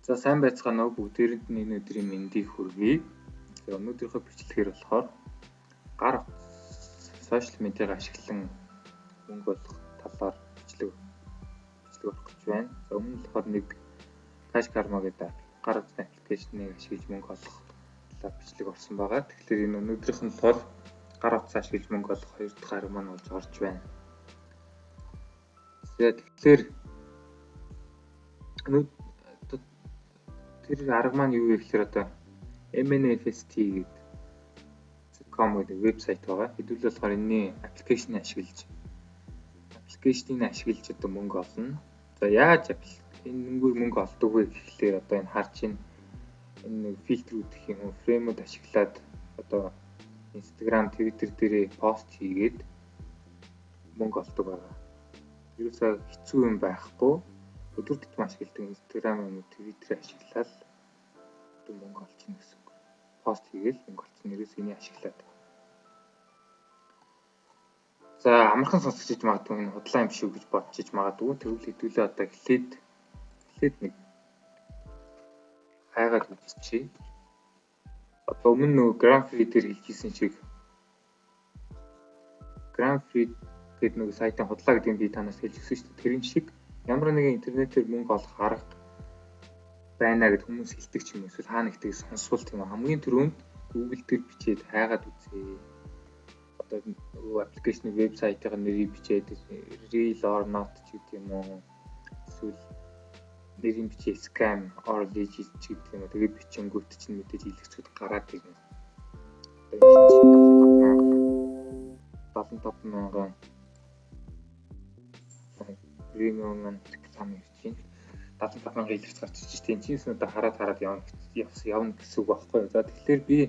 За сайн байцгаана уу бүгдээрэнд нь энэ өдрийн мэндийг хүргэе. За өнөөдрийнхөө бичлэгээр болохоор гар утас сошиал медиаг ашиглан мөнгө олох талаар бичлэг өгөх гэж байна. За өмнө нь болохоор нэг Cash Karma гэдэг гар утасны аппликейшнийг ашиглаж мөнгө олох талаар бичлэг орсон байгаа. Тэгэхээр энэ өнөөдрийнх нь болохоор гар утас ашиглаж мөнгө олох 2 дахь арга маань болж орж байна. Тэгэхээр тэр арга маань юу вэ гэхээр одоо MNFST.com гэдэг вебсайт байгаа. Хэдүүл болохоор энэний аппликейшнийг ашиглаж одоо мөнгө олно. За яаж энэгээр мөнгө олдог вэ гэхлээр одоо энэ харж байна. Энэ фильтрүүд гэх юм уу, фреймүүд ашиглаад одоо Instagram, Twitter дээрээ пост хийгээд мөнгө олдог байгаа. Ерөөсөө хэцүү юм байхгүй. Өдөр тутмын ашигладаг Instagram юм уу, Twitter ашиглаад мөнгө олчихно гэсэн үг. Пост хийгээл мөнгө олчихно. Ерөөс энийг ашиглаад. За амархан сонсогдож магадгүй энэ худлаа юм шүү гэж бодчих магадгүй. Тэгвэл хэдүүлээ одоо эхлээд нэг хайгаад үзчихье. Одоо өмнө нөгөө Gramfree дээр хэлжсэн шиг Gramfree гэдэг нөгөө сайтын худлаа гэдэг нь би танаас хэлж өгсөн шүү дээ. Тэрэн шиг ямар нэгэн интернетээр мөнгө олох арга байна гэд хүмүүс хэлдэг ч юм уу, эсвэл хаана нэгтгийг сонсвол тийм хамгийн түрүүнд Google дээр бичээд хайгаад үзье. Одоо нөгөө аппликейшны вебсайтын нэрийг бичээд real or not ч гэдэг юм уу, эсвэл нэрийг бичээ scam or legit ч гэдэг юм уу. Тэгээд бичингүүт чинь мэдээж илэрчүүд гараад ирнэ. Одоо 75,000 премиум реклам ирж байна. 75,000 илэрч гарч ирж байна. Тэнцээс нь одоо хараад явна гэсэн үг байхгүй юу? За тэгэхээр би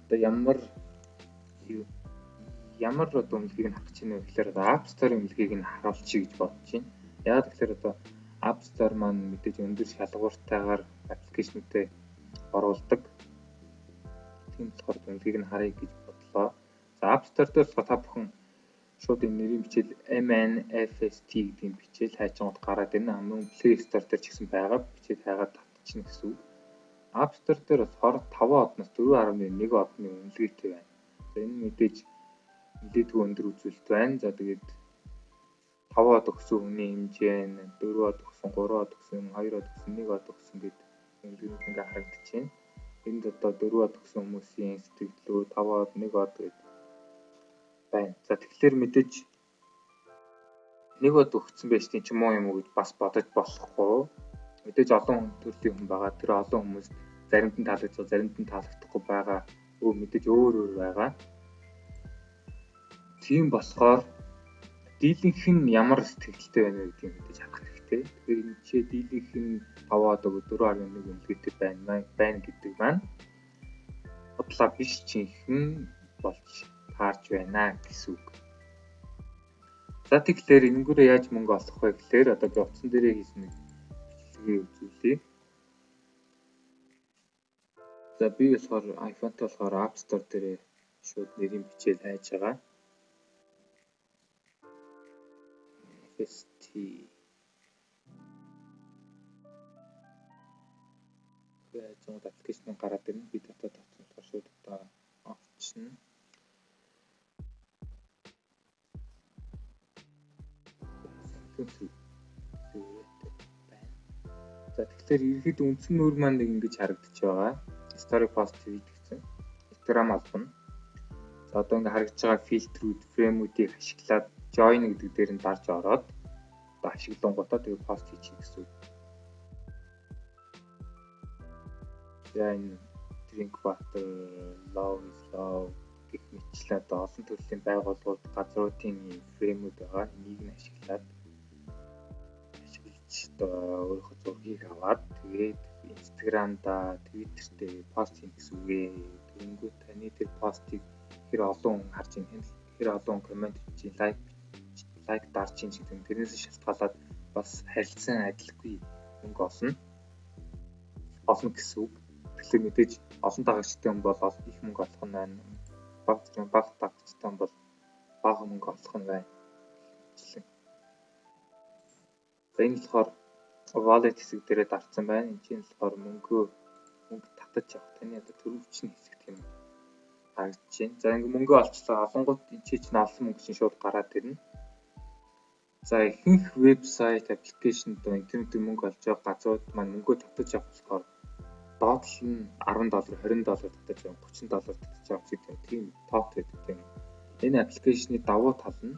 одоо ямар одоо үнэлгээг нь харах чинь вэ гэхээр App Store үнэлгээг нь харуулчих гэж бодож байна. Яг тэгэхээр одоо App Store маань мэдээж өндөр шалгууртайгаар аппликейшнүүдэд оруулдаг. Тийм болохоор үнэлгээг нь харъя гэж бодлоо. За App Store дээр та бүхэн шууд энэ нэрийг бичээл MNFST гэдгийг бичээл хайчингууд гараад ирнэ. Мөн Play Store дээр ч гэсэн байгаа. Бичээд хайгаад татчихна гэсэн үг. App Store дээр болохоор 5 одноос 4.1 одны үнэлгээтэй байна. За энэ мэдээж нэлээдгүй өндөр үзүүлэлт байна. За тэгээд 5 од өгсөн хүний хэмжээ нь 4 од өгсөн, 3 од өгсөн, 2 од өгсөн, 1 од өгсөн гэдэг үнэлгээнүүд ингээ харагдаж байна. Энд одоо 4 од өгсөн хүмүүсийн сэтгэлдлөө 5 од, 1 од гэдэг байна. За тэгэхээр мэдээж 1 од өгсөн байж тийм ч муу юм уу гэж бас бодож болохгүй. Мэдээж олон төрлийн хүн байгаа. Тэр олон хүмүүст заримд нь таалагдсан, заримд нь таалагдахгүй байгаа. Мэдээж өөр байгаа. Тийм болохоор дийлэнх нь ямар сэтгэлтэй байна вэ гэдгийг мэдээж харах хэрэгтэй. Тэгэхээр энэ чи дийлэнх нь 5 од 4.1 үнэлгээтэй байна гэдэг маань бодлоо биш чихэн болж таарж байна гэсэн үг. За тэгэхээр энэгээр яаж мөнгө олох вэ гэхээр одоо би утсан дээрээ хийсэн нэг бичлэгийг үзүүлье. За би болохоор iPhone-тай болохоор App Store дээрээ шууд нэрийг бичээд хайж байгаа. FST гэдэг аппликейшн гараад ирнэ. Би дотоод тавьсан шууд одоо авчихна. За тэгэхээр ерөөд үндсэн нүүр маань нэг ингэж харагдаж байгаа. Story post хийгдсэн. Instagram албана. За одоо ингэ харагдаж байгаа фильтрүүд, фреймүүдийг ашиглаад join гэдэг дээр нь дарж ороод одоо ашиглангуудаа тэгээ пост хийчих гэсэн үг. За энэ drink water, love is love гэх мэтлээ одоо олон төрлийн байгууллагууд, газруудын фреймүүд байгаа. Энийг нь ашиглаад өөрийнхөө зургийг аваад тэгээд Instagram-да, Twitter-дээр пост хийх гэсэн үг. Тэгэнгүүт таны тэр постыг хэр олон хүн харж байна, хэр олон коммент хийж, лайк дарж чинь гэдэг. Тэрнээс шалтгаалаад бас харилцан адилгүй мөнгө олно гэсэн үг. Тэгэхээр мэдээж олон дагагчтай хүн бол их мөнгө олох нь байна. Бага дагагчтай хүн бол бага мөнгө олох нь байна. За энэ болохоор wallet хэсэг дээрээ дарсан байна. Энд чинь болохоор мөнгө татаж авах таны одоо төрөвчний хэсэг тийм харагдаж байна. За ингээ мөнгө олчлоо. Олонгууд энэ чинь олон мөнгө чинь шууд гараад ирнэ. За ихэнх вебсайт, аппликейшнд интернетээр мөнгө олж байгаа газрууд маань мөнгөө татаж авах болохоор доотлол нь $10, $20 татаж авах, $30 татаж авах гэдэг тийм тоот байдаг юм. Энэ аппликейшны давуу тал нь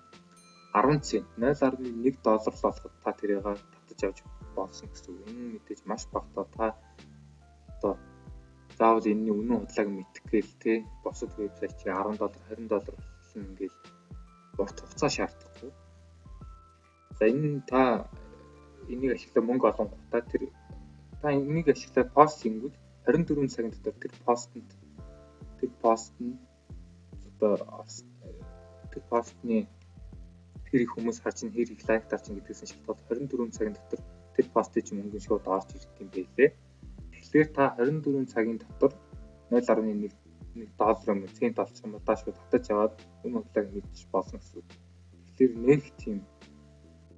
10 цент $0.1 болгоход та тэрийг татаж авч болно гэсэн үг. Энэ мэдээж маш багтаа та одоо заавал энэний үнэн худлааг мэдэх гээл те босод вебсайт чи $10, $20 болсон ингээл урт хугацаа шаардахгүй. За энэ та энийг ашиглаад мөнгө олонгуудаа та энийг ашиглаад пост хийнгүүт 24 цагийн дотор тэр пост нь одоо тэр постны хэр их хүмүүс харж ин хэр их лайк дарж ин гэдгээс нь шалтгаалаад 24 цагийн дотор тэр постыг чи мөнгө шууд орж ирдэг юм байлээ. Тэгэхээр та 24 цагийн дотор $0.1 юм цент олчих юм удаа шууд татаж аваад үнэ худлааг мэдчих болно гэсэн. Тэгэхээр нэг тийм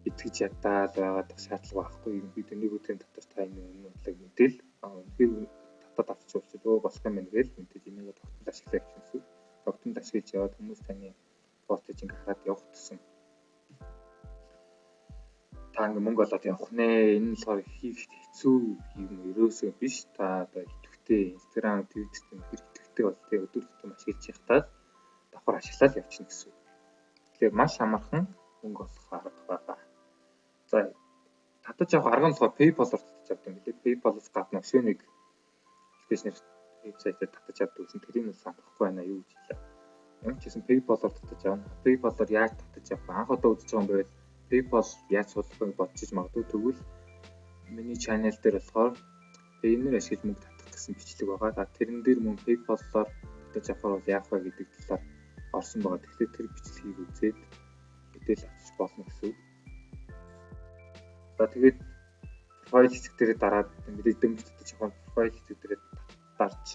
итгэж ядаад байгаа шаардлага байхгүй. Ерөнхийдөө нэг өдрийн дотор та энэ үнэ худлааг мэдээл үнэхээр татаад авчихвал болох юм байна гэж мэдээж энийг тогтмол ашиглах гэсэн. Тогтмол ашиглаж яваад хүмүүс таны постыг ингээ хараад явах гэсэн. Та ингээ мөнгө олоод явах нэ. Энэ нь болохоор хийх хэцүү юм ерөөсөө биш. Та одоо идэвхтэй Instagram, Twitter хэр идэвхтэй бол тэ өдөр тутам ашиглаж явахдаа давхар ашиглаад явчихна гэсэн. Тэгэхээр маш амархан мөнгө олох арга байгаа. За татаж авах арга нь болохоор PayPal-оор татаж авдаг юм билээ. PayPal-аас гадна өшөө нэг аппликейшнээр вебсайтаар татаж авдаг гэсэн. Тэрийг нь санахгүй байна юу гэж хэлээ. Ямар ч гэсэн PayPal-оор татаж авна. PayPal-оор яаж татаж авах анх удаа үзэж байгаа юм байвал PayPal яаж суулгахыг бодчих магадгүй. Тэгвэл миний channel дээр болохоор Payoneer ашиглаж мөнгө татах гэсэн бичлэг байгаа. За тэрэн дээр мөн PayPal-оор татаж авахар бол яах вэ гэдэг талаар орсон байгаа. Тэгэхээр тэр бичлэгийг үзээд мэдээлэл авчих болно гэсэн үг. За тэгээд профайл хэсэг дээрээ дараад мэдээж дэмжиж татаж авах профайл хэсэг дээрээ дарж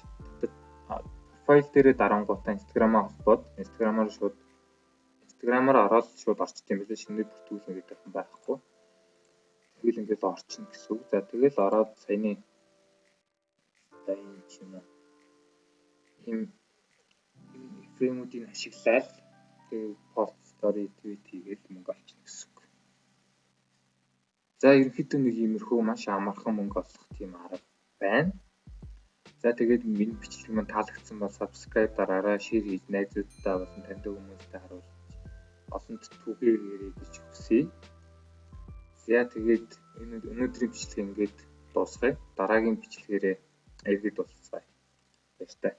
профайл дээрээ дарангуудаа Instagram-аа холбоод Instagram-аар ороод шууд орчих юм билээ. Шинээр бүртгүүлнэ гэдэг юм байхгүй. Тэгэл ингээд орчихно гэсэн үг. За тэгэл ороод саяны ийм фреймүүдийг ашиглаад тэгээ пост, story, tweet хийгээд мөнгө олчихно гэсэн үг. За ерөнхийдөө нэг иймэрхүү маш амархан мөнгө олох тийм арга байна. За тэгээд миний бичлэг маань таалагдсан бол subscribe дараарай, share хийж найзуудтай болон таньдаг хүмүүстэй харуулж олонд түгээгээрэй гэж хүсье. За тэгээд өнөөдрийн бичлэг ингээд дуусгая. Дараагийн бичлэгээрээ иргэд уулзцгаая. Баяртай.